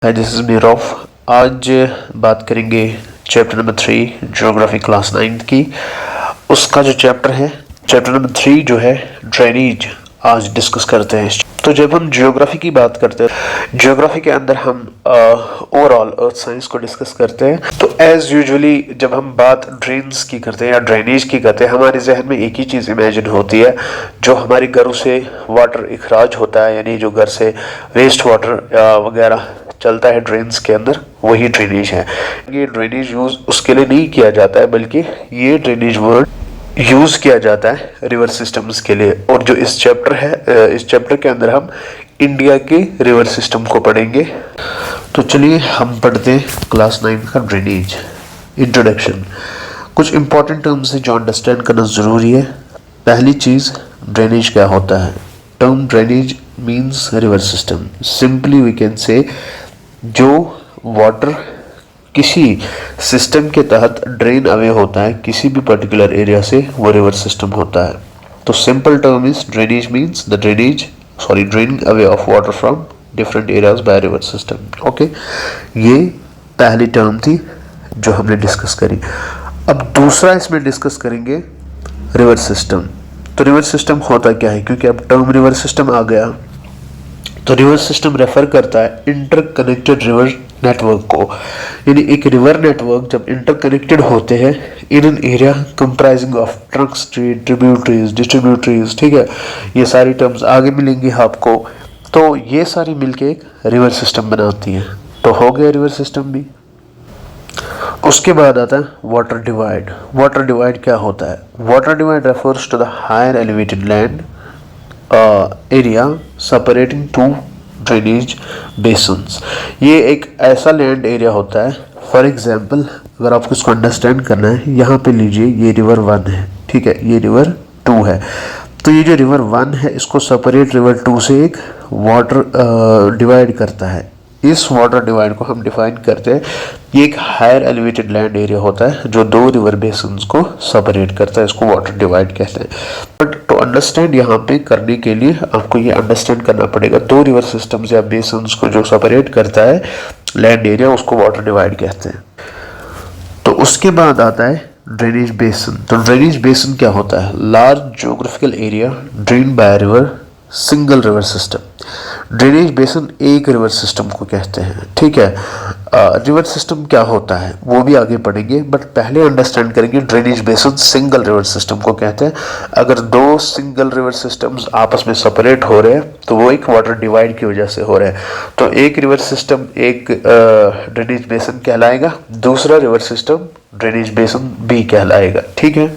Hi, this is मीरॉफ। आज बात करेंगे चैप्टर नंबर 3 ज्योग्राफी क्लास 9 की। उसका जो चैप्टर है, चैप्टर नंबर 3 जो है ड्रेनेज, आज डिस्कस करते हैं। तो जब हम ज्योग्राफी की बात करते हैं, ज्योग्राफी के अंदर हम ओवरऑल अर्थ साइंस को डिस्कस करते हैं। तो एज यूजुअली जब हम बात ड्रेन्स की करते हैं या ड्रेनेज की करते हैं, हमारे जहन में एक ही चीज़ इमेजिन होती है, जो हमारे घरों से वाटर इखराज होता है, यानी जो घर से वेस्ट वाटर वगैरह चलता है ड्रेन्स के अंदर, वही ड्रेनेज है। ये ड्रेनेज यूज उसके लिए नहीं किया जाता है, बल्कि ये ड्रेनेज वर्ड यूज किया जाता है रिवर सिस्टम्स के लिए। और जो इस चैप्टर है, इस चैप्टर के अंदर हम इंडिया के रिवर सिस्टम को पढ़ेंगे। तो चलिए हम पढ़ते हैं क्लास 9 का ड्रेनेज। इंट्रोडक्शन, कुछ इंपॉर्टेंट टर्म्स हैं जो अंडरस्टैंड करना ज़रूरी है। पहली चीज़, ड्रेनेज क्या होता है। Term drainage means river system. Simply we can say जो वाटर किसी सिस्टम के तहत ड्रेन अवे होता है किसी भी पर्टिकुलर एरिया से, वो रिवर सिस्टम होता है। तो simple term is drainage means the draining away of water from different areas by river system. Okay, ये पहली टर्म थी जो हमने डिस्कस करी। अब दूसरा इसमें डिस्कस करेंगे रिवर सिस्टम। तो रिवर सिस्टम होता क्या है, क्योंकि अब टर्म रिवर सिस्टम आ गया, तो रिवर सिस्टम रेफर करता है इंटरकनेक्टेड रिवर नेटवर्क को। यानी एक रिवर नेटवर्क जब इंटरकनेक्टेड होते हैं in an area comprising of Trunks, tributaries, distributaries, ठीक है, ये सारी टर्म्स आगे मिलेंगी आपको। तो ये सारी मिलके एक रिवर सिस्टम बनाती हैं। तो हो गया रिवर सिस्टम भी। उसके बाद आता है वाटर डिवाइड। वाटर डिवाइड क्या होता है? Water divide refers to the higher elevated land area separating two drainage basins. ये एक ऐसा लैंड एरिया होता है, फॉर एग्जांपल अगर आपको इसको अंडरस्टैंड करना है, यहाँ पे लीजिए ये रिवर 1 है, ठीक है, ये रिवर 2 है। तो ये जो रिवर 1 है इसको सेपरेट रिवर 2 से एक वाटर डिवाइड करता है। इस वाटर डिवाइड को हम डिफाइन करते हैं, ये एक हायर एलिवेटेड लैंड एरिया होता है जो दो रिवर बेसन्स को सेपरेट करता है, इसको वाटर डिवाइड कहते हैं। बट टू अंडरस्टैंड यहाँ पे करने के लिए आपको ये अंडरस्टैंड करना पड़ेगा, दो रिवर सिस्टम्स या बेसन्स को जो सेपरेट करता है लैंड एरिया, उसको वाटर डिवाइड कहते हैं। तो उसके बाद आता है ड्रेनेज बेसन। तो ड्रेनेज बेसन क्या होता है? Large geographical area drain by river, single river system. Drainage बेसन एक रिवर सिस्टम को कहते हैं, ठीक है। रिवर सिस्टम क्या होता है वो भी आगे पढ़ेंगे, बट पहले अंडरस्टैंड करेंगे ड्रेनेज बेसन सिंगल रिवर सिस्टम को कहते हैं। अगर दो सिंगल रिवर सिस्टम्स आपस में सेपरेट हो रहे हैं तो वो एक वाटर डिवाइड की वजह से हो रहे हैं। तो एक रिवर सिस्टम एक ड्रेनेज बेसन कहलाएगा, दूसरा रिवर सिस्टम ड्रेनेज बेसन भी कहलाएगा, ठीक है।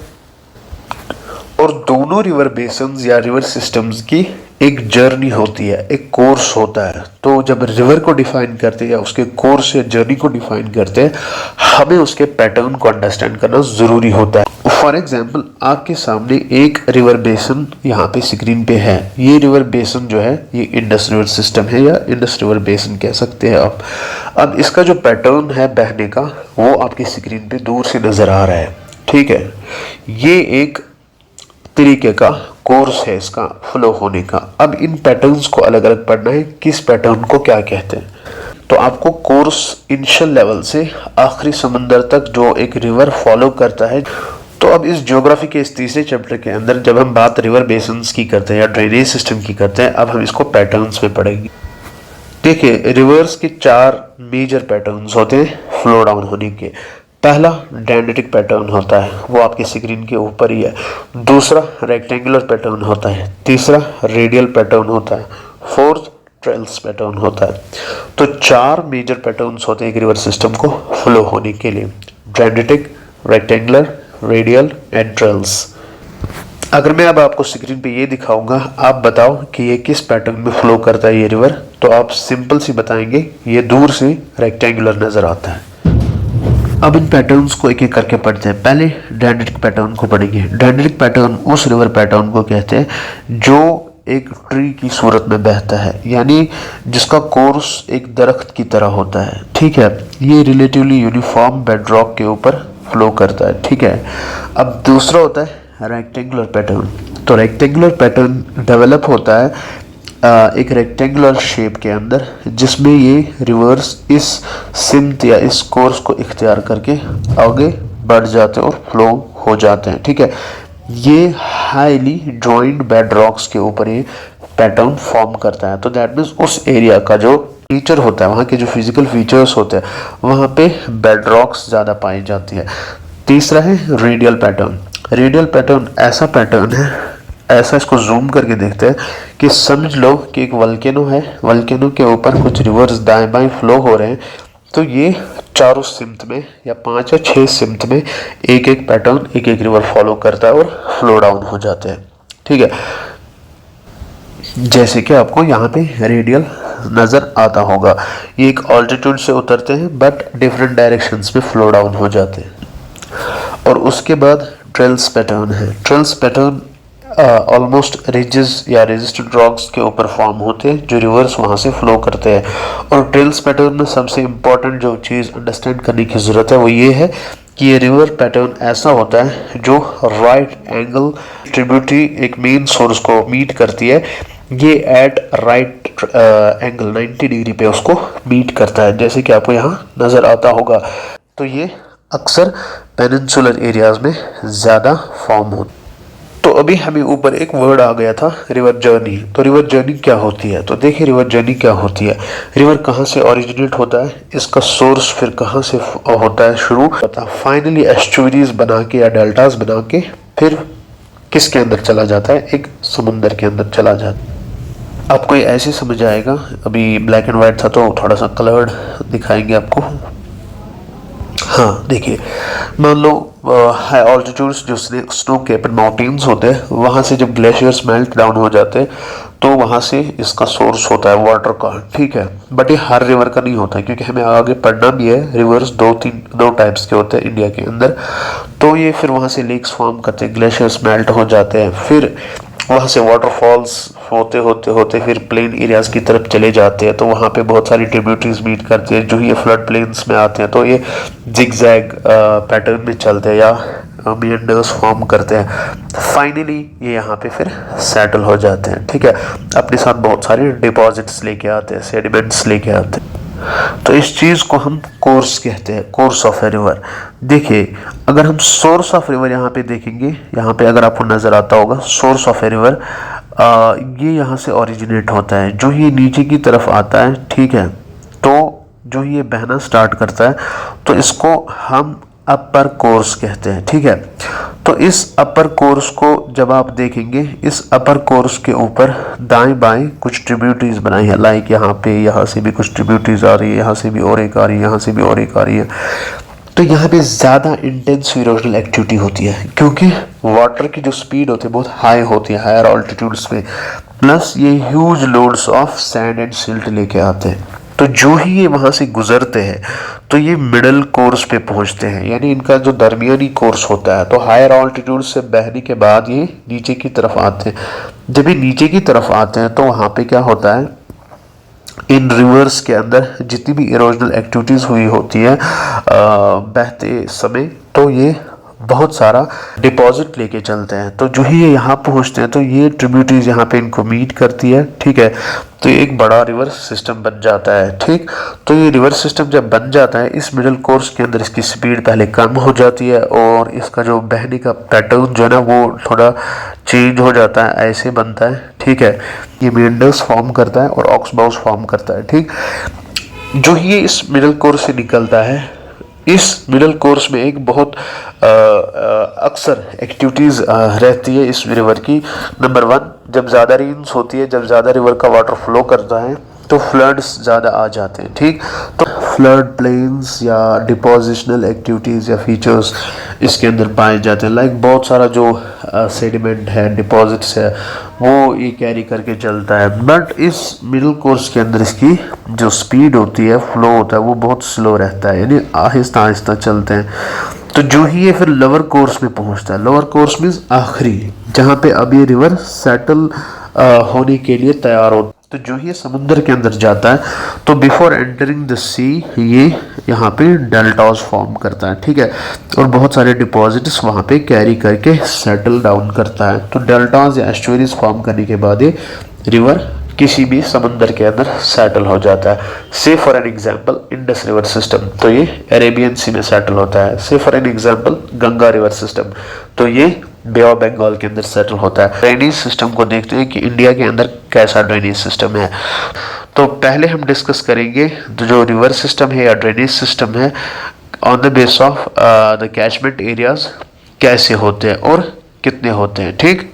और दोनों रिवर बेसन्स या रिवर सिस्टम्स की एक जर्नी होती है, एक कोर्स होता है। तो जब रिवर को डिफाइन करते हैं या उसके कोर्स या जर्नी को डिफाइन करते हैं, हमें उसके पैटर्न को अंडरस्टैंड करना ज़रूरी होता है। फॉर एग्जांपल आपके सामने एक रिवर बेसन यहाँ पे स्क्रीन पे है। ये रिवर बेसन जो है ये इंडस रिवर सिस्टम है या इंडस रिवर बेसन कह सकते हैं आप। अब इसका जो पैटर्न है बहने का वो आपकी स्क्रीन पे दूर से नज़र आ रहा है, ठीक है। ये एक तरीके का कोर्स है इसका फ्लो होने का। अब इन पैटर्न्स को अलग अलग पढ़ना है, किस पैटर्न को क्या कहते हैं। तो आपको कोर्स इनिशियल लेवल से आखिरी समंदर तक जो एक रिवर फॉलो करता है। तो अब इस ज्योग्राफी के इस तीसरे चैप्टर के अंदर जब हम बात रिवर बेसन्स की करते हैं या ड्रेनेज सिस्टम की करते हैं, अब हम इसको पैटर्न्स में पढ़ेंगे। देखिए, रिवर्स के 4 मेजर पैटर्न्स होते हैं फ्लो डाउन होने के। पहला डेंड्रिटिक पैटर्न होता है, वो आपकी स्क्रीन के ऊपर ही है। दूसरा रेक्टेंगुलर पैटर्न होता है। तीसरा रेडियल पैटर्न होता है। फोर्थ ट्रेल्स पैटर्न होता है। तो 4 मेजर पैटर्न्स होते हैं एक रिवर सिस्टम को फ्लो होने के लिए: dendritic, rectangular, radial and trails. अगर मैं अब आपको स्क्रीन पे ये दिखाऊंगा, आप बताओ कि ये किस पैटर्न में फ्लो करता है ये रिवर, तो आप सिंपल सी बताएंगे ये दूर से रेक्टेंगुलर नजर आता है। अब इन पैटर्न्स को एक एक करके पढ़ते हैं। पहले डेंड्रिटिक पैटर्न को पढ़ेंगे। डेंड्रिटिक पैटर्न उस रिवर पैटर्न को कहते हैं जो एक ट्री की सूरत में बहता है, यानी जिसका कोर्स एक दरख्त की तरह होता है, ठीक है। ये रिलेटिवली यूनिफॉर्म बेडरॉक के ऊपर फ्लो करता है, ठीक है। अब दूसरा होता है रेक्टेंगुलर पैटर्न। तो रेक्टेंगुलर पैटर्न डेवलप होता है एक रेक्टेंगुलर शेप के अंदर, जिसमें ये रिवर्स इस सिमत या इस कोर्स को इख्तियार करके आगे बढ़ जाते हैं और फ्लो हो जाते हैं। ठीक है, ये हाईली जॉइंट बेड रॉक्स के ऊपर ये पैटर्न फॉर्म करता है। तो दैट मीन्स उस एरिया का जो फीचर होता है, वहाँ के जो फिजिकल फीचर्स होते हैं, वहाँ पे बेड रॉक्स ज़्यादा पाई जाती है। तीसरा है रेडियल पैटर्न। रेडियल पैटर्न ऐसा पैटर्न है, ऐसा इसको जूम करके देखते हैं कि समझ लो कि एक वल्केनो है, वल्केनो के ऊपर कुछ रिवर्स दाएं बाएं फ्लो हो रहे हैं। तो ये चारों सिमत में या 5 या 6 सिमत में एक एक पैटर्न, एक एक रिवर फॉलो करता है और फ्लो डाउन हो जाते हैं। ठीक है, जैसे कि आपको यहाँ पे रेडियल नज़र आता होगा, ये एक ऑल्टीट्यूड से उतरते हैं बट डिफरेंट डायरेक्शंस में फ्लो डाउन हो जाते हैं। और उसके बाद ट्रेल्स पैटर्न है। ट्रेल्स पैटर्न ऑलमोस्ट रिजेस या रेजिस्टेंट रॉक्स के ऊपर फॉर्म होते हैं जो रिवर्स वहाँ से फ्लो करते हैं। और ट्रेल्स पैटर्न में सबसे इम्पॉर्टेंट जो चीज़ अंडरस्टैंड करने की ज़रूरत है वो ये है कि ये रिवर पैटर्न ऐसा होता है जो राइट एंगल ट्रिब्यूटरी एक मेन सोर्स को मीट करती है। ये एट राइट एंगल 90 डिग्री पे उसको मीट करता है, जैसे कि आपको यहाँ नज़र आता होगा। तो ये अक्सर पेनिनसुलर एरियाज में ज़्यादा फॉर्म होता है। तो अभी हमें ऊपर एक वर्ड आ गया था रिवर जर्नी। तो रिवर जर्नी क्या होती है? तो देखिए रिवर जर्नी क्या होती है। रिवर कहाँ से ओरिजिनेट होता है, इसका सोर्स फिर कहाँ से होता है शुरू, पता फाइनली एस्चुरीज बना के या डेल्टास बना के फिर किसके अंदर चला जाता है, एक समुंदर के अंदर चला जाता है। आपको ये ऐसे समझ आएगा, अभी ब्लैक एंड वाइट था तो थोड़ा सा कलर्ड दिखाएंगे आपको। हाँ देखिए, मान लो हाई ऑल्टीट्यूड्स जो स्नो कैप्ड माउंटेन्स होते हैं, वहाँ से जब ग्लेशियर्स मेल्ट डाउन हो जाते हैं तो वहाँ से इसका सोर्स होता है वाटर का। ठीक है, बट ये हर रिवर का नहीं होता, क्योंकि हमें आगे पढ़ना भी है। रिवर्स दो टाइप्स के होते हैं इंडिया के अंदर। तो ये फिर वहाँ से लेक्स फॉर्म करते हैं, ग्लेशियर्स मेल्ट हो जाते हैं, फिर वहाँ से वाटरफॉल्स होते होते होते फिर प्लेन एरियाज़ की तरफ चले जाते हैं। तो वहाँ पे बहुत सारी ट्रिब्यूटरीज मीट करते हैं जो ये फ्लड प्लेन्स में आते हैं। तो ये जिगजैग पैटर्न में चलते हैं या मेंडर्स फॉर्म करते हैं। फाइनली ये यहाँ पे फिर सेटल हो जाते हैं। ठीक है, अपने साथ बहुत सारे डिपॉजिट्स लेके आते हैं, सेडिमेंट्स लेके आते हैं। तो इस चीज़ को हम कोर्स कहते हैं, कोर्स ऑफ ए रिवर। देखिए, अगर हम सोर्स ऑफ रिवर यहाँ पे देखेंगे, यहाँ पे अगर आपको नज़र आता होगा सोर्स ऑफ ए रिवर, ये यहाँ से ओरिजिनेट होता है, जो ये नीचे की तरफ आता है। ठीक है, तो जो ये बहना स्टार्ट करता है तो इसको हम अपर कोर्स कहते हैं। ठीक है, तो इस अपर कोर्स को जब आप देखेंगे, इस अपर कोर्स के ऊपर दाएं बाएं कुछ ट्रिब्यूटरीज बनाई है। लाइक यहाँ से भी कुछ ट्रिब्यूटरीज आ रही है, यहाँ से भी और एक आ रही है, यहाँ से भी और एक आ रही है। तो यहाँ पे ज़्यादा इंटेंस इरोजनल एक्टिविटी होती है, क्योंकि वाटर की जो स्पीड होती है बहुत हाई होती है हायर ऑल्टीट्यूड्स में, प्लस ये huge loads of sand and silt लेके आते हैं। तो जो ही ये वहाँ से गुजरते हैं तो ये मिडल कोर्स पे पहुँचते हैं, यानी इनका जो दरमियानी कोर्स होता है। तो हायर ऑल्टीट्यूड से बहने के बाद ये नीचे की तरफ आते हैं। जब ये नीचे की तरफ आते हैं तो वहाँ पे क्या होता है, इन रिवर्स के अंदर जितनी भी इरोजनल एक्टिविटीज़ हुई होती है बहते समय, तो ये बहुत सारा डिपॉजिट लेके चलते हैं। तो जो ही ये यहाँ पहुँचते हैं तो ये ट्रिब्यूटरीज यहाँ पे इनको मीट करती है। ठीक है, तो ये एक बड़ा रिवर सिस्टम बन जाता है। ठीक, तो ये रिवर सिस्टम जब बन जाता है, इस मिडिल कोर्स के अंदर इसकी स्पीड पहले कम हो जाती है और इसका जो बहने का पैटर्न जो है ना वो थोड़ा चेंज हो जाता है, ऐसे बनता है। ठीक है, ये मेंडर्स फॉर्म करता है और ऑक्सबाउस फॉर्म करता है। ठीक, जो ही ये इस मिडिल कोर्स से निकलता है, इस मिडिल कोर्स में एक बहुत अक्सर एक्टिविटीज़ रहती है इस रिवर की। नंबर 1, जब ज़्यादा रेन्स होती है, जब ज़्यादा रिवर का वाटर फ्लो करता है तो फ्लड्स ज़्यादा आ जाते हैं। ठीक, तो फ्लड प्लेन्स या डिपोजिशनल एक्टिविटीज़ या फीचर्स इसके अंदर पाए जाते हैं। लाइक बहुत सारा जो सेडिमेंट है, डिपॉजिट्स है, वो ये कैरी करके चलता है। बट इस मिडिल कोर्स के अंदर इसकी जो स्पीड होती है, फ्लो होता है, वो बहुत स्लो रहता है, यानी आहिस्ता आहिस्ता चलते हैं। तो जो ही ये फिर लोअर कोर्स में पहुंचता है, लोअर कोर्स मीन्स आखिरी, जहाँ पे अब ये रिवर सेटल होने के लिए तैयार होता है। तो जो ये समुद्र के अंदर जाता है तो बिफोर एंटरिंग द सी ये यहाँ पे डेल्टास फॉर्म करता है। ठीक है, और बहुत सारे डिपॉजिट्स वहाँ पे कैरी करके सेटल डाउन करता है। तो डेल्टास या एस्चुरीज फॉर्म करने के बाद ये रिवर किसी भी समंदर के अंदर सेटल हो जाता है। से for an example Indus river system, तो ये अरेबियन सी में सेटल होता है। से for an example Ganga river system, तो ये बे ऑफ बंगाल के अंदर सेटल होता है। ड्रेनेज सिस्टम को देखते हैं कि इंडिया के अंदर कैसा ड्रेनेज सिस्टम है। तो पहले हम डिस्कस करेंगे जो रिवर सिस्टम है या ड्रेनेज सिस्टम है on the base of the catchment areas कैसे होते हैं और कितने होते हैं। ठीक,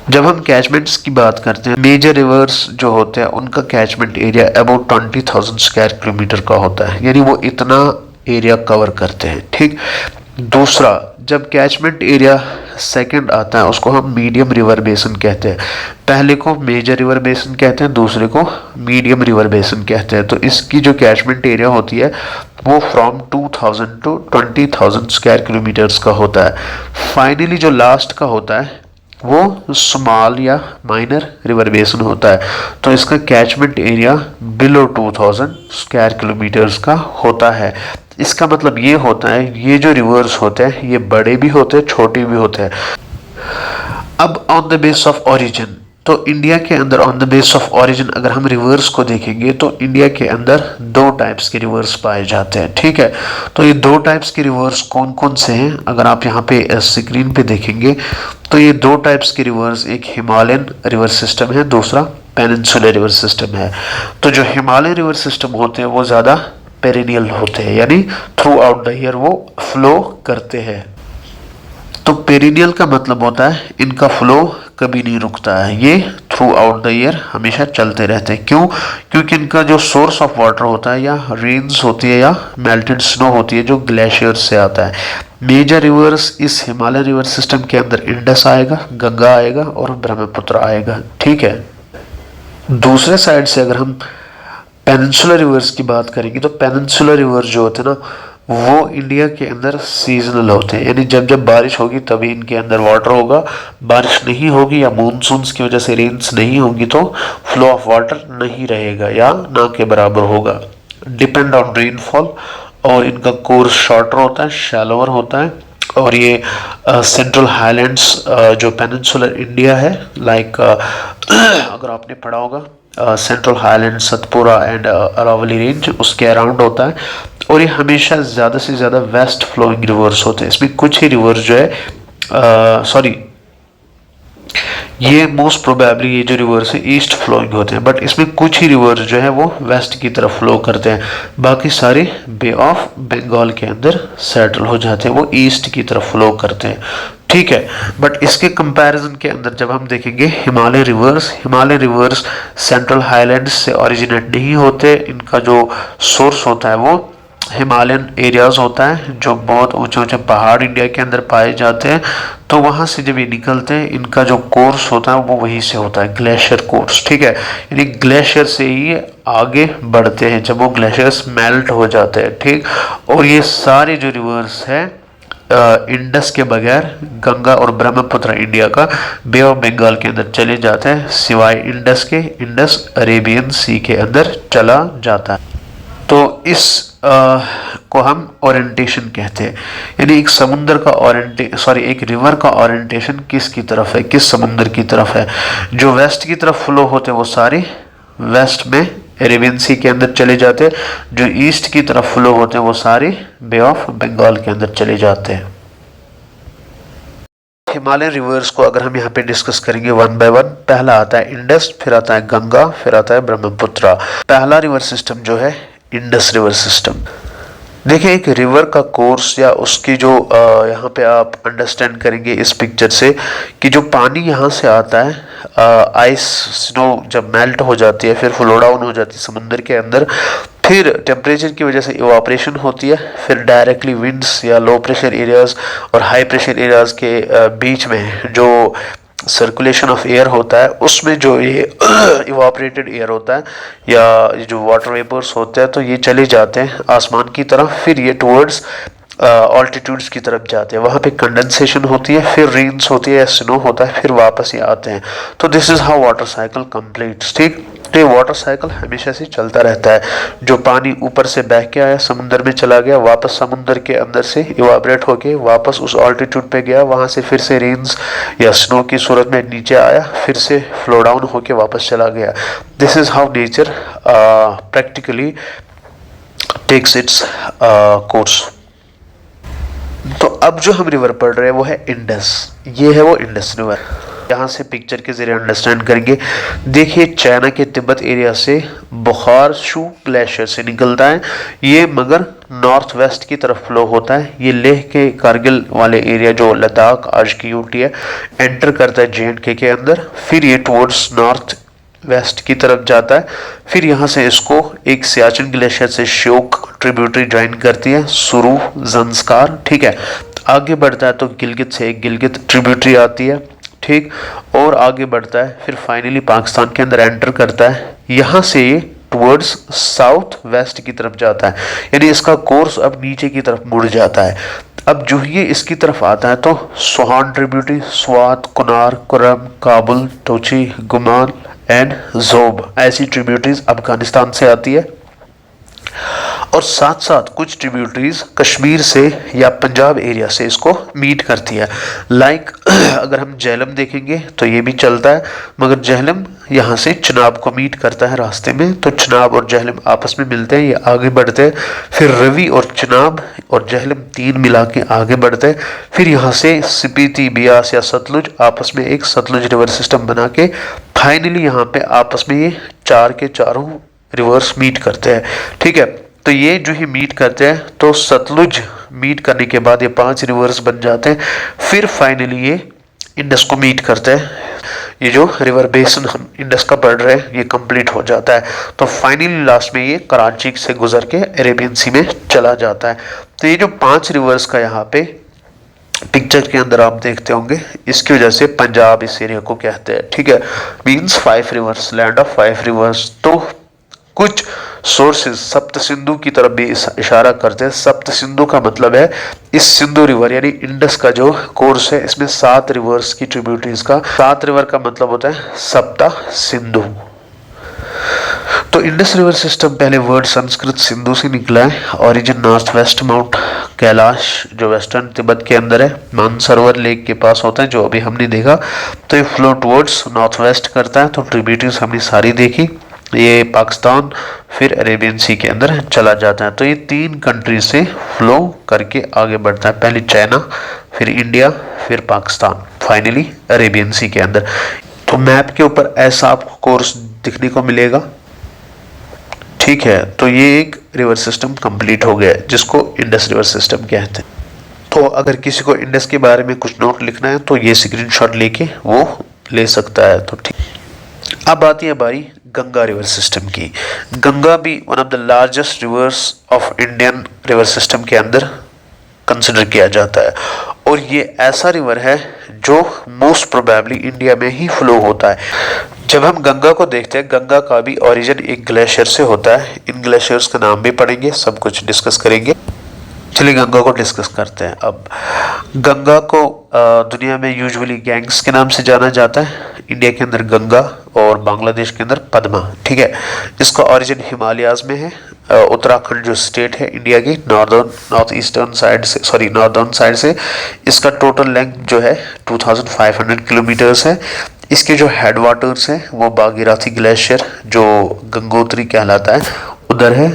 जब हम कैचमेंट्स की बात करते हैं, मेजर रिवर्स जो होते हैं उनका catchment area about 20,000 square kilometre का होता है, यानी वो इतना एरिया कवर करते हैं। ठीक, दूसरा, जब कैचमेंट एरिया सेकंड आता है उसको हम मीडियम रिवर बेसिन कहते हैं। पहले को मेजर रिवर बेसिन कहते हैं, दूसरे को मीडियम रिवर बेसिन कहते हैं। तो इसकी जो कैचमेंट एरिया होती है वो फ्रॉम 2000 टू 20,000 स्क्वायर किलोमीटर्स का होता है। फाइनली जो लास्ट का होता है वो स्मॉल या माइनर रिवर बेसिन होता है, तो इसका catchment area below 2000 square kilometres का होता है। इसका मतलब ये होता है ये जो रिवर्स होते हैं ये बड़े भी होते हैं, छोटे भी होते हैं। अब on the base of origin, तो इंडिया के अंदर on the base of origin अगर हम रिवर्स को देखेंगे तो इंडिया के अंदर दो टाइप्स के रिवर्स पाए जाते हैं। ठीक है, तो ये दो टाइप्स के रिवर्स कौन कौन से हैं, अगर आप यहाँ पे स्क्रीन पे देखेंगे तो ये दो टाइप्स के रिवर्स, एक हिमालयन रिवर सिस्टम है, दूसरा पेनिनसुलर रिवर सिस्टम है। तो जो हिमालयन रिवर सिस्टम होते हैं वो ज़्यादा पेरिनियल होते हैं, यानी थ्रू आउट द ईयर वो फ्लो करते हैं। तो पेरिनियल का मतलब होता है इनका फ्लो कभी नहीं रुकता है, ये थ्रू आउट द ईयर हमेशा चलते रहते हैं। क्यों? क्योंकि इनका जो सोर्स ऑफ वाटर होता है या रेन्स होती है या मेल्टेड स्नो होती है जो ग्लेशियर्स से आता है। मेजर रिवर्स इस हिमालय रिवर सिस्टम के अंदर इंडस आएगा, गंगा आएगा और ब्रह्मपुत्र आएगा। ठीक है, दूसरे साइड से अगर हम पेनिनसुलर रिवर्स की बात करेंगे तो पेनिनसुलर रिवर्स जो होते हैं ना वो इंडिया के अंदर सीजनल होते हैं, यानी जब जब बारिश होगी तभी इनके अंदर वाटर होगा। बारिश नहीं होगी या मानसून्स की वजह से रेन्स नहीं होगी तो फ्लो ऑफ वाटर नहीं रहेगा या ना के बराबर होगा। डिपेंड ऑन रेनफॉल, और इनका कोर्स शॉर्टर होता है, शैलोअर होता है। और ये सेंट्रल हाईलैंड्स जो पेनिनसुलर इंडिया है, लाइक अगर आपने पढ़ा होगा central highland, Satpura and Aravalli range, उसके अराउंड होता है। और ये हमेशा ज़्यादा से ज़्यादा वेस्ट फ्लोइंग रिवर्स होते हैं। इसमें कुछ ही रिवर्स जो है ये मोस्ट प्रोबेबली ये जो रिवर्स है ईस्ट फ्लोइंग होते हैं, बट इसमें कुछ ही रिवर्स जो है वो वेस्ट की तरफ फ्लो करते हैं। बाकी सारे बे ऑफ बंगाल के अंदर सेटल हो जाते हैं, वो ईस्ट की तरफ फ्लो करते हैं। ठीक है, बट इसके कंपैरिजन के अंदर जब हम देखेंगे हिमालय रिवर्स सेंट्रल हाईलैंड्स से ओरिजिनेट नहीं होते। इनका जो सोर्स होता है वो हिमालयन एरियाज होता है, जो बहुत ऊंचे ऊंचे पहाड़ इंडिया के अंदर पाए जाते हैं। तो वहाँ से जब ये निकलते हैं इनका जो कोर्स होता है वो वहीं से होता है, ग्लेशियर कोर्स। ठीक है, यानी ग्लेशियर से ही आगे बढ़ते हैं जब वो ग्लेशियर्स मेल्ट हो जाते हैं। ठीक, और ये सारे जो रिवर्स हैं इंडस के बगैर गंगा और ब्रह्मपुत्र इंडिया का बे ऑफ बंगाल के अंदर चले जाते हैं, सिवाय इंडस के, इंडस अरेबियन सी के अंदर चला जाता है। तो इस को हम ओरिएंटेशन कहते हैं, यानी एक समुद्र का एक रिवर का ओरिएंटेशन किसकी तरफ है, किस समुद्र की तरफ है। जो वेस्ट की तरफ फ्लो होते हैं वो सारे वेस्ट में अरेबियन सी के अंदर चले जाते हैं, जो ईस्ट की तरफ फ्लो होते हैं वो सारे बे ऑफ बंगाल के अंदर चले जाते हैं। हिमालयन रिवर्स को अगर हम यहाँ पे डिस्कस करेंगे वन बाय वन, पहला आता है इंडस, फिर आता है गंगा, फिर आता है ब्रह्मपुत्र। पहला रिवर सिस्टम जो है इंडस रिवर सिस्टम। देखिए, एक रिवर का कोर्स या उसकी जो यहाँ पे आप अंडरस्टैंड करेंगे इस पिक्चर से कि जो पानी यहाँ से आता है, आइस स्नो जब मेल्ट हो जाती है फिर फ्लो डाउन हो जाती है समुद्र के अंदर, फिर टेम्परेचर की वजह से इवापोरेशन होती है, फिर डायरेक्टली विंड्स या लो प्रेशर एरियाज और हाई प्रेशर एरियाज के बीच में जो सर्कुलेशन ऑफ एयर होता है उसमें जो ये इवापोरेटेड एयर होता है या ये जो वाटर वेपर्स होते हैं तो ये चले जाते हैं आसमान की तरफ, फिर ये टुवर्ड्स ऑल्टीट्यूड्स की तरफ जाते हैं, वहाँ पे कंडेंसेशन होती है, फिर रेन्स होती है, स्नो होता है, फिर वापस ये आते हैं। तो this is how water cycle completes. ठीक, तो ये वाटर साइकिल हमेशा से चलता रहता है। जो पानी ऊपर से बह के आया, समुद्र में चला गया, वापस समुद्र के अंदर से इवापोरेट होके वापस उस ऑल्टीट्यूड पे गया, वहाँ से फिर से रेन्स या स्नो की सूरत में नीचे आया, फिर से फ्लो डाउन होके वापस चला गया। This is how nature practically takes its course. तो अब जो हम रिवर पढ़ रहे हैं वो है इंडस। ये है वो इंडस रिवर। यहाँ से पिक्चर के जरिए अंडरस्टैंड करेंगे। देखिए, चाइना के तिब्बत एरिया से बुखारशू ग्लेशियर से निकलता है ये, मगर नॉर्थ वेस्ट की तरफ फ्लो होता है। ये लेह के कारगिल वाले एरिया जो लद्दाख आज की यूटी है, एंटर करता है JNK के अंदर, फिर ये टुवर्ड्स नॉर्थ वेस्ट की तरफ जाता है। फिर यहाँ से इसको एक सियाचिन ग्लेशियर से श्योक ट्रिब्यूटरी ज्वाइन करती है, सुरू जंस्कार, ठीक है। आगे बढ़ता है तो गिलगित से एक गिलगित ट्रिब्यूटरी आती है, ठीक, और आगे बढ़ता है, फिर फाइनली पाकिस्तान के अंदर एंटर करता है। यहाँ से ये टुवर्ड्स साउथ वेस्ट की तरफ जाता है, यानी इसका कोर्स अब नीचे की तरफ मुड़ जाता है। अब जो ये इसकी तरफ आता है तो सोहान ट्रिब्यूटरी, स्वात, कुनार, कुरम, काबुल, टोची, गुमान एंड जोब, ऐसी ट्रिब्यूटरीज अफगानिस्तान से आती है। और साथ साथ कुछ ट्रिब्यूटरीज कश्मीर से या पंजाब एरिया से इसको मीट करती है। लाइक अगर हम झेलम देखेंगे तो ये भी चलता है, मगर झेलम यहाँ से चिनाब को मीट करता है रास्ते में, तो चिनाब और झेलम आपस में मिलते हैं, ये आगे बढ़ते हैं। फिर रवि और चिनाब और झेलम तीन मिला के आगे बढ़ते हैं। फिर यहाँ से स्पीति, बियास या सतलुज आपस में एक सतलुज रिवर सिस्टम बना के फाइनली यहाँ पे आपस में ये चार के चारों रिवर्स मीट करते हैं, ठीक है। तो ये जो ही मीट करते हैं तो सतलुज मीट करने के बाद ये 5 रिवर्स बन जाते हैं। फिर फाइनली ये इंडस को मीट करते हैं। ये जो रिवर बेसन हम इंडस का पढ़ रहे हैं ये कंप्लीट हो जाता है। तो फाइनली लास्ट में ये कराची से गुजर के अरेबियन सी में चला जाता है। तो ये जो 5 रिवर्स का यहाँ पे पिक्चर के अंदर आप देखते होंगे, इसकी वजह से पंजाब इस एरिया को कहते हैं, ठीक है। Means 5 reverse, land of 5 reverse. तो कुछ सोर्सेज सप्त सिंधु की तरफ भी इशारा करते हैं। सप्त सिंधु का मतलब है इस सिंधु रिवर यानी इंडस का जो कोर्स है, इसमें 7 रिवर्स की ट्रिब्यूटरीज का, 7 रिवर का मतलब होता है सप्ता सिंधु। तो इंडस रिवर सिस्टम पहले वर्ड संस्कृत सिंधु से निकला है। Origin north west mount Kailash जो वेस्टर्न तिब्बत के अंदर है, मानसरोवर लेक के पास होता है, जो अभी हमने देखा। तो ये फ्लो टुवर्ड्स नॉर्थ वेस्ट करता है। तो ट्रिब्यूटरीज हमने सारी देखी। ये पाकिस्तान फिर अरेबियन सी के अंदर चला जाता है। तो ये 3 कंट्री से फ्लो करके आगे बढ़ता है, पहले चाइना, फिर इंडिया, फिर पाकिस्तान, फाइनली अरेबियन सी के अंदर। तो मैप के ऊपर ऐसा आपको कोर्स दिखने को मिलेगा, ठीक है। तो ये एक रिवर सिस्टम कंप्लीट हो गया जिसको इंडस रिवर सिस्टम कहते हैं। तो अगर किसी को इंडस के बारे में कुछ नोट लिखना है तो ये स्क्रीनशॉट लेके वो ले सकता है। तो ठीक, अब आती है बारी गंगा रिवर सिस्टम की। गंगा भी one of the largest reverse of Indian river system के अंदर कंसिडर किया जाता है। और ये ऐसा रिवर है जो मोस्ट प्रोबेबली इंडिया में ही फ्लो होता है। जब हम गंगा को देखते हैं, गंगा का भी ओरिजिन एक ग्लेशियर से होता है। इन ग्लेशियर्स का नाम भी पढ़ेंगे, सब कुछ डिस्कस करेंगे। चलिए गंगा को डिस्कस करते हैं। अब गंगा को दुनिया में यूजुअली गैंग्स के नाम से जाना जाता है। इंडिया के अंदर गंगा और बांग्लादेश के अंदर पद्मा, ठीक है। इसका ओरिजिन हिमालयाज में है। उत्तराखंड जो स्टेट है इंडिया की नॉर्थ ईस्टर्न साइड से, सॉरी नॉर्दर्न साइड से, इसका टोटल लेंथ जो है 2500 किलोमीटर्स है। इसके जो हेड वाटर्स हैं वो भागीरथी ग्लेशियर जो गंगोत्री कहलाता है उधर है।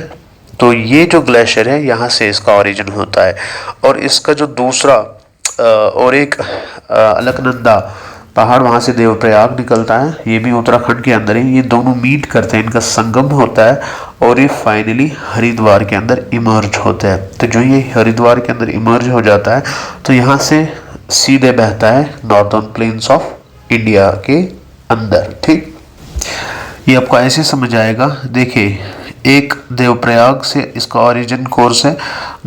तो ये जो ग्लेशियर है यहाँ से इसका ओरिजिन होता है। और इसका जो दूसरा और एक अलकनंदा पहाड़ वहाँ से देवप्रयाग निकलता है, ये भी उत्तराखंड के अंदर है। ये दोनों मीट करते हैं, इनका संगम होता है और ये फाइनली हरिद्वार के अंदर इमर्ज होता है। तो जो ये हरिद्वार के अंदर इमर्ज हो जाता है तो यहाँ से सीधे बहता है नॉर्दर्न प्लेन्स ऑफ इंडिया के अंदर, ठीक। ये आपको ऐसे समझ आएगा। देखिए, एक देवप्रयाग से इसका ओरिजिन कोर्स है,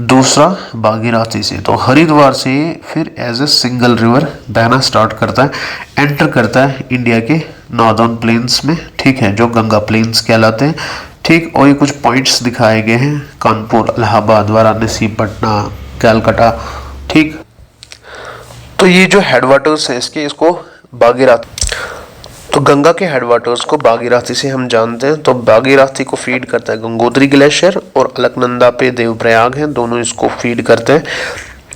दूसरा भागीरथी से। तो हरिद्वार से फिर एज ए सिंगल रिवर बहना स्टार्ट करता है, एंटर करता है इंडिया के नॉर्दर्न प्लेन्स में, ठीक है, जो गंगा प्लेन्स कहलाते हैं, ठीक। और ये कुछ पॉइंट्स दिखाए गए हैं, कानपुर, इलाहाबाद, वाराणसी, पटना, कलकत्ता, ठीक। तो ये जो हेडवाटर्स है इसके, इसको भागीरथी, तो गंगा के हेडवाटर्स को भागीरथी से हम जानते हैं। तो भागीरथी को फीड करता है गंगोत्री ग्लेशियर और अलकनंदा पे देवप्रयाग हैं, दोनों इसको फीड करते हैं।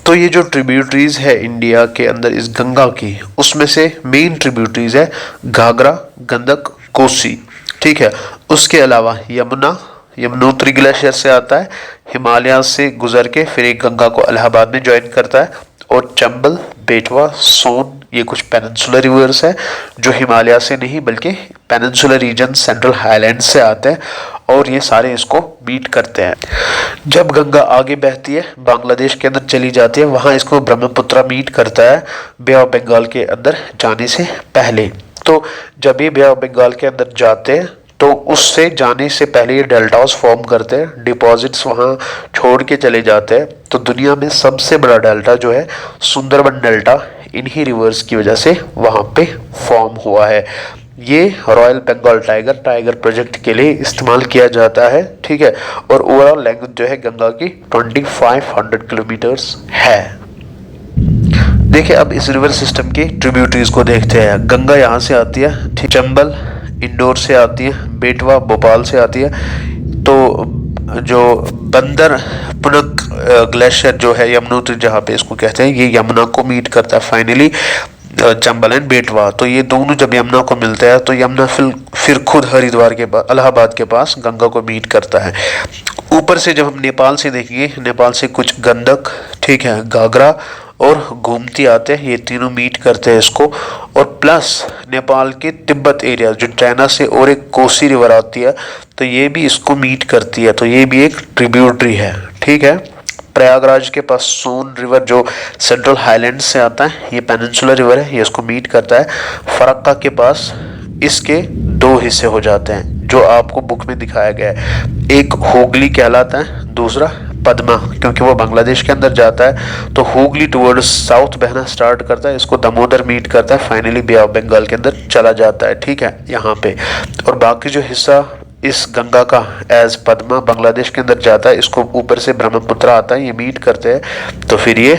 तो ये जो ट्रिब्यूटरीज है इंडिया के अंदर इस गंगा की, उसमें से मेन ट्रिब्यूटरीज है घाघरा, गंडक, कोसी, ठीक है। उसके अलावा यमुना, यमुनोत्री ग्लेशियर से आता है, हिमालय से गुजर के फिर एक गंगा को इलाहाबाद में ज्वाइन करता है, और चंबल, बेटवा, सोन, ये कुछ पेनिनसुलर रिवर्स है जो हिमालय से नहीं बल्कि पेनिनसुलर रीजन सेंट्रल हाईलैंड से आते हैं, और ये सारे इसको बीट करते हैं। जब गंगा आगे बहती है बांग्लादेश के अंदर चली जाती है, वहाँ इसको ब्रह्मपुत्र मीट करता है बे ऑफ बंगाल के अंदर जाने से पहले। तो जब ये बे ऑफ बंगाल के अंदर जाते हैं तो उससे जाने से पहले ये डेल्टास फॉर्म करते हैं, डिपॉजिट्स वहाँ छोड़ के चले जाते हैं। तो दुनिया में सबसे बड़ा डेल्टा जो है सुंदरबन डेल्टा इन्हीं रिवर्स की वजह से वहाँ पे फॉर्म हुआ है। ये रॉयल बंगाल टाइगर प्रोजेक्ट के लिए इस्तेमाल किया जाता है, ठीक है। और ओवरऑल लेंथ जो है गंगा की 2500 किलोमीटर्स है। देखिए अब इस रिवर सिस्टम की ट्रिब्यूटरीज को देखते हैं। गंगा यहाँ से आती है, ठीक, चंबल इंदौर से आती है, बेटवा भोपाल से आती है। तो जो बंदर पुनक ग्लेशियर जो है यमुनोत्री जहाँ पे इसको कहते हैं, ये यमुना को मीट करता है फाइनली, चंबल एंड बेटवा। तो ये दोनों जब यमुना को मिलते हैं तो यमुना फिर खुद हरिद्वार के पास, इलाहाबाद के पास गंगा को मीट करता है। ऊपर से जब हम नेपाल से देखेंगे, नेपाल से कुछ गंडक, ठीक है, घाघरा और गोमती आते हैं, ये तीनों मीट करते हैं इसको। और प्लस नेपाल के तिब्बत एरिया जो चाइना से, और एक कोसी रिवर आती है, तो ये भी इसको मीट करती है। तो ये भी एक ट्रिब्यूटरी है, ठीक है। प्रयागराज के पास सोन रिवर जो सेंट्रल हाईलैंड से आता है, ये पेनिनसुलर रिवर है, ये इसको मीट करता है। फरक्का के पास इसके दो हिस्से हो जाते हैं जो आपको बुक में दिखाया गया है, एक हुगली कहलाता है, दूसरा पद्मा, क्योंकि वो बांग्लादेश के अंदर जाता है। तो हुगली टुवर्ड्स साउथ बहना स्टार्ट करता है, इसको दामोदर मीट करता है, फाइनली बे ऑफ बंगाल के अंदर चला जाता है, ठीक है, यहाँ पे। और बाकी जो हिस्सा इस गंगा का एज पद्मा बांग्लादेश के अंदर जाता है, इसको ऊपर से ब्रह्मपुत्र आता है, ये मीट करते हैं, तो फिर ये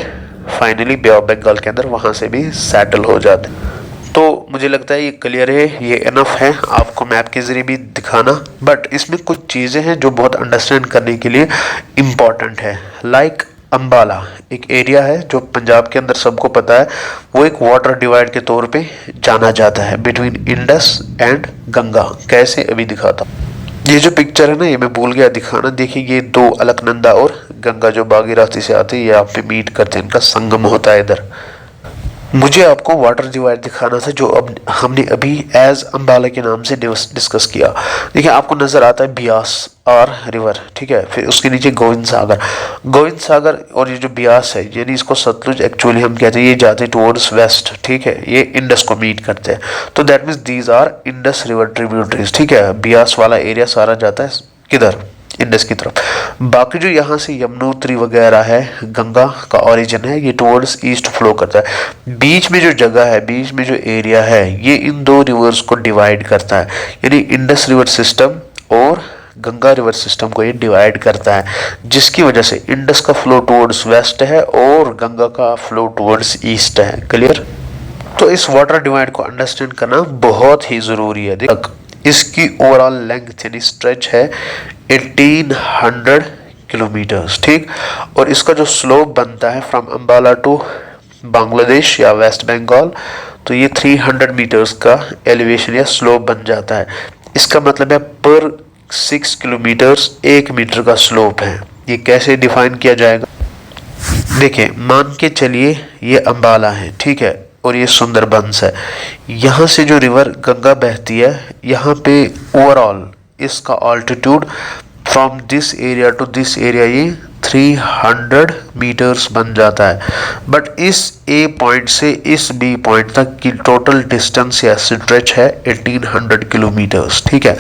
फाइनली बे ऑफ बंगाल के अंदर वहाँ से भी सेटल हो जाते हैं। तो मुझे लगता है ये क्लियर है, ये इनफ है आपको मैप के ज़रिए भी दिखाना। बट इसमें कुछ चीज़ें हैं जो बहुत अंडरस्टैंड करने के लिए इम्पॉर्टेंट है। लाइक अम्बाला एक एरिया है जो पंजाब के अंदर सबको पता है, वो एक वाटर डिवाइड के तौर पे जाना जाता है बिटवीन इंडस एंड गंगा। कैसे अभी दिखाता हूँ। ये जो पिक्चर है ना, ये मैं भूल गया दिखाना। देखिए ये दो अलकनंदा और गंगा जो भागीरथी से आते हैं, ये आप पे मीट करते हैं, इनका संगम होता है इधर। मुझे आपको वाटर डिवाइड दिखाना था जो अब हमने अभी एज अम्बाला के नाम से डिस्कस किया। देखिए आपको नज़र आता है बियास और रिवर, ठीक है, फिर उसके नीचे गोविंद सागर और ये जो बियास है, यानी इसको सतलुज एक्चुअली हम कहते हैं, ये जाते टुवर्ड्स वेस्ट, ठीक है, ये इंडस को मीट करते हैं। तो that means these are Indus river tributaries, ठीक है। बियास वाला एरिया सारा जाता है किधर, इंडस की तरफ। बाकी जो यहाँ से यमुनोत्री वगैरह है, गंगा का ओरिजिन है, ये टुवर्ड्स ईस्ट फ्लो करता है। बीच में जो जगह है, बीच में जो एरिया है, ये इन दो रिवर्स को डिवाइड करता है, यानी इंडस रिवर सिस्टम और गंगा रिवर सिस्टम को ये डिवाइड करता है, जिसकी वजह से इंडस का फ्लो टुवर्ड्स वेस्ट है और गंगा का फ्लो टुवर्ड्स ईस्ट है। क्लियर। तो इस वाटर डिवाइड को अंडरस्टैंड करना बहुत ही ज़रूरी है। देख इसकी ओवरऑल लेंथ यानी स्ट्रेच है 1800 किलोमीटर्स, ठीक। और इसका जो स्लोप बनता है फ्रॉम अम्बाला टू बांग्लादेश या वेस्ट बंगाल, तो ये 300 मीटर्स का एलिवेशन या स्लोप बन जाता है। इसका मतलब है पर 6 किलोमीटर्स 1 मीटर का स्लोप है। ये कैसे डिफाइन किया जाएगा, देखिए मान के चलिए ये अम्बाला है, ठीक है, और ये सुंदरबंस है। यहाँ से जो रिवर गंगा बहती है, यहाँ पे ओवरऑल इसका altitude from this area to this area ये 300 मीटर्स बन जाता है। बट इस ए पॉइंट से इस बी पॉइंट तक की टोटल डिस्टेंस या स्ट्रेच है 1800 किलोमीटर्स, ठीक है।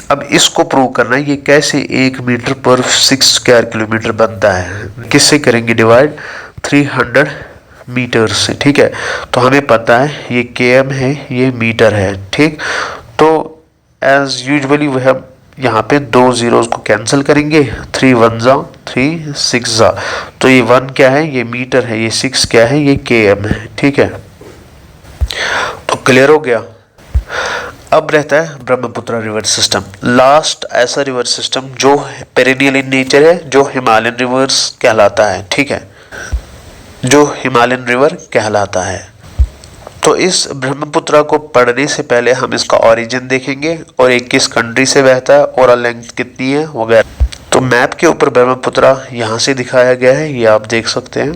अब इसको प्रूव करना है, ये कैसे 1 मीटर पर 6 स्क्वायर किलोमीटर बनता है, किससे करेंगे डिवाइड, 300 मीटर से, ठीक है। तो हमें पता है ये km है, ये मीटर है, ठीक। तो एज यूजुअली वह हम यहाँ पे 2 जीरोस को कैंसिल करेंगे, 3 1 जा 3 6 जा, तो ये 1 क्या है, ये मीटर है, ये 6 क्या है, ये km है, ठीक है। तो क्लियर हो गया। अब रहता है ब्रह्मपुत्र रिवर सिस्टम, लास्ट ऐसा रिवर सिस्टम जो पेरिनियल इन नेचर है, जो हिमालयन रिवर्स कहलाता है, ठीक है, जो हिमालयन रिवर कहलाता है। तो इस ब्रह्मपुत्र को पढ़ने से पहले हम इसका ओरिजिन देखेंगे और एक किस कंट्री से बहता है और लेंथ कितनी है वगैरह। तो मैप के ऊपर ब्रह्मपुत्र यहाँ से दिखाया गया है, ये आप देख सकते हैं।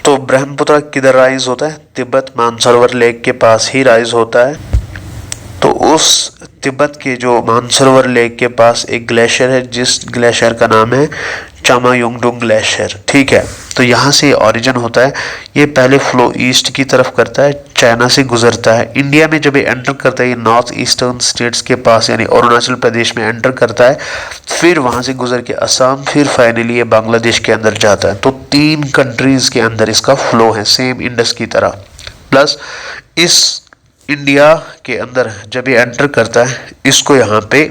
तो ब्रह्मपुत्र किधर राइज होता है? तिब्बत मानसरोवर लेक के पास ही राइज होता है। तो उस तिब्बत के जो मानसरोवर लेक के पास एक ग्लेशियर है, जिस ग्लेशियर का नाम है चामायुंगडुंग ग्लेशियर, ठीक है। तो यहाँ से ओरिजिन होता है। ये पहले फ्लो ईस्ट की तरफ करता है, चाइना से गुजरता है, इंडिया में जब ये एंटर करता है, ये नॉर्थ ईस्टर्न स्टेट्स के पास यानी अरुणाचल प्रदेश में एंटर करता है, फिर वहाँ से गुजर के असम, फिर फाइनली ये बांग्लादेश के अंदर जाता है। तो 3 कंट्रीज के अंदर इसका फ्लो है, सेम इंडस की तरह। प्लस इस इंडिया के अंदर जब ये एंटर करता है, इसको यहाँ पे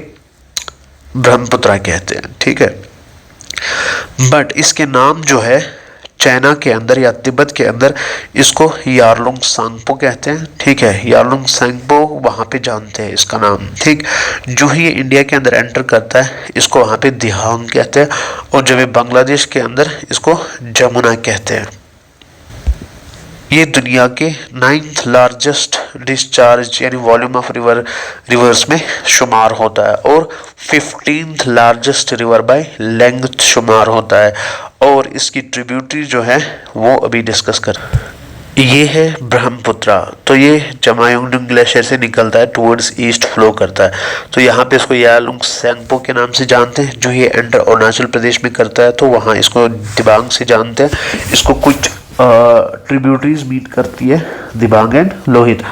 ब्रह्मपुत्र कहते हैं, ठीक है। बट इसके नाम जो है चाइना के अंदर या तिब्बत के अंदर इसको यारलुंग सांगपो कहते हैं, ठीक है। यारलुंग सांगपो वहाँ पे जानते हैं इसका नाम, ठीक। जो ही ये इंडिया के अंदर एंटर करता है, इसको वहाँ पे दिहांग कहते हैं, और जब ये बांग्लादेश के अंदर इसको जमुना कहते हैं। ये दुनिया के 9th लार्जेस्ट डिस्चार्ज यानी वॉल्यूम ऑफ रिवर्स में शुमार होता है, और 15th largest river by length शुमार होता है। और इसकी ट्रिब्यूटरी जो है वो अभी डिस्कस कर, ये है ब्रह्मपुत्र। तो ये चामायुंगडुंग ग्लेशियर से निकलता है, टुवर्ड्स ईस्ट फ्लो करता है। तो यहाँ पे इसको यारलुंग सांगपो के नाम से जानते हैं। जो ये एंटर अरुणाचल प्रदेश में करता है, तो वहाँ इसको दिबांग से जानते हैं। इसको कुछ ट्रिब्यूटरीज मीट करती है, दिबांग एंड लोहित,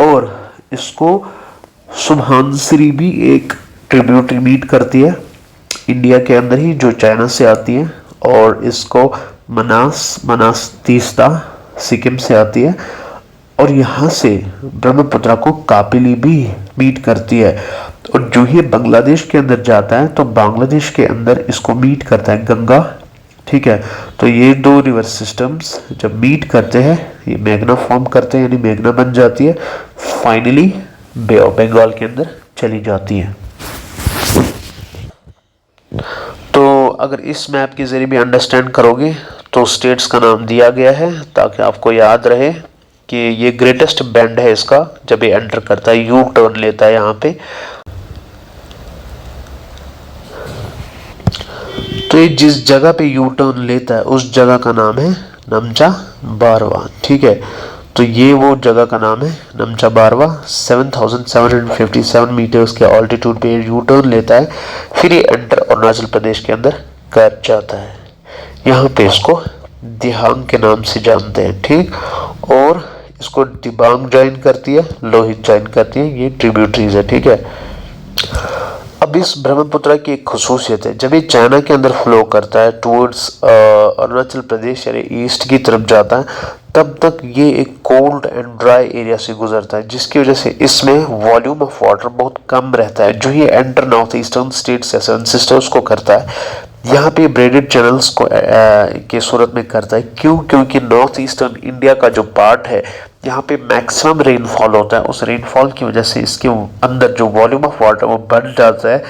और इसको सुबहानसिरी भी एक ट्रिब्यूटरी मीट करती है इंडिया के अंदर ही, जो चाइना से आती है। और इसको मनास तीस्ता सिक्किम से आती है, और यहाँ से ब्रह्मपुत्र को कापिली भी मीट करती है। और जो ये बांग्लादेश के अंदर जाता है, तो बांग्लादेश के अंदर इसको मीट करता है गंगा, ठीक है। तो ये 2 रिवर सिस्टम्स जब मीट करते हैं, ये मेघना फॉर्म करते हैं, यानी मेघना बन जाती है, फाइनली बे ऑफ बंगाल के अंदर चली जाती है। तो अगर इस मैप के जरिए भी अंडरस्टैंड करोगे, तो स्टेट्स का नाम दिया गया है ताकि आपको याद रहे कि ये ग्रेटेस्ट बेंड है इसका, जब ये एंटर करता है, यू टर्न लेता है यहाँ पे। तो ये जिस जगह पे यू टर्न लेता है, उस जगह का नाम है नमचा बारवा, ठीक है। तो ये वो जगह का नाम है नमचा बारवा। 7757 मीटर्स के ऑल्टीट्यूड पे यू टर्न लेता है, फिर ये एंटर अरुणाचल प्रदेश के अंदर कर जाता है। यहाँ पे इसको दिहांग के नाम से जानते हैं, ठीक। और इसको दिबांग ज्वाइन करती है, लोहित ज्वाइन करती है, ये ट्रिब्यूटरीज है, ठीक है। अब इस ब्रह्मपुत्र की एक खुसूसियत है, जब ये चाइना के अंदर फ्लो करता है टुवर्ड्स अरुणाचल प्रदेश यानी ईस्ट की तरफ जाता है, तब तक ये एक कोल्ड एंड ड्राई एरिया से गुजरता है, जिसकी वजह से इसमें वॉल्यूम ऑफ वाटर बहुत कम रहता है। जो ये एंटर नॉर्थ ईस्टर्न स्टेट्स या सेवन सिस्टर्स को करता है, यहाँ पे ब्रेडेड चैनल्स को के सूरत में करता है। क्यों? क्योंकि नॉर्थ ईस्टर्न इंडिया का जो पार्ट है, यहाँ पे मैक्सिमम रेनफॉल होता है। उस रेनफॉल की वजह से इसके अंदर जो वॉल्यूम ऑफ वाटर वो बढ़ जाता है।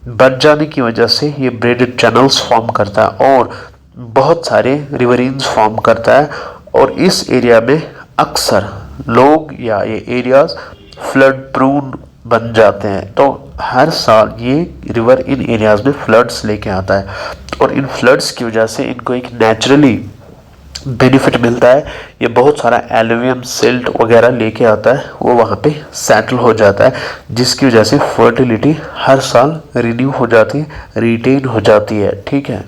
बढ़ जाने की वजह से ये ब्रेडेड चैनल्स फॉर्म करता है और बहुत सारे रिवरीन्स फॉर्म करता है। और इस एरिया में अक्सर लोग या ये एरियाज फ्लड प्रून बन जाते हैं। तो हर साल ये रिवर इन एरियाज में फ्लड्स लेके आता है और इन फ्लड्स की वजह से इनको एक नेचुरली बेनिफिट मिलता है। ये बहुत सारा एलुवियम सिल्ट वगैरह लेके आता है, वो वहाँ पे सेटल हो जाता है, जिसकी वजह से फर्टिलिटी हर साल रिन्यू हो जाती है, रिटेन हो जाती है। ठीक है,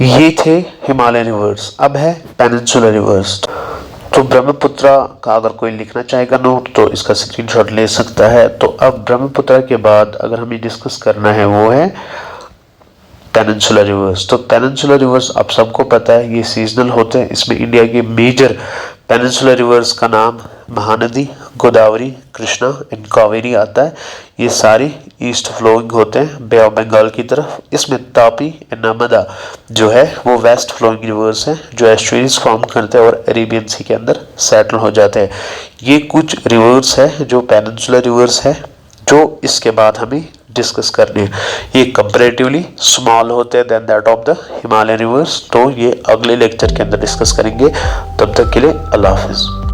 ये थे हिमालय रिवर्स। अब है पेनिनसुलर रिवर्स। तो ब्रह्मपुत्र का अगर कोई लिखना चाहेगा नोट तो इसका स्क्रीनशॉट ले सकता है। तो अब ब्रह्मपुत्र के बाद अगर हमें डिस्कस करना है वो है पेनिनसुलर रिवर्स। तो पेनिनसुलर रिवर्स आप सबको पता है ये सीजनल होते हैं। इसमें इंडिया के मेजर पेनिनसुलर रिवर्स का नाम महानदी, गोदावरी, कृष्णा एंड कावेरी आता है। ये सारे ईस्ट फ्लोइंग होते हैं बे ऑफ बंगाल की तरफ। इसमें तापी एंड नर्मदा जो है वो वेस्ट फ्लोइंग रिवर्स हैं जो एस्चुअरीज फॉर्म करते हैं और अरेबियन सी के अंदर सेटल हो जाते हैं। ये कुछ रिवर्स है जो पेनिनसुलर रिवर्स है जो इसके बाद हमें डिस्कस करने हैं। ये कंपैरेटिवली स्मॉल होते हैं than that of the Himalayan rivers. तो ये अगले लेक्चर के अंदर डिस्कस करेंगे। तब तक के लिए अल्लाह हाफिज़।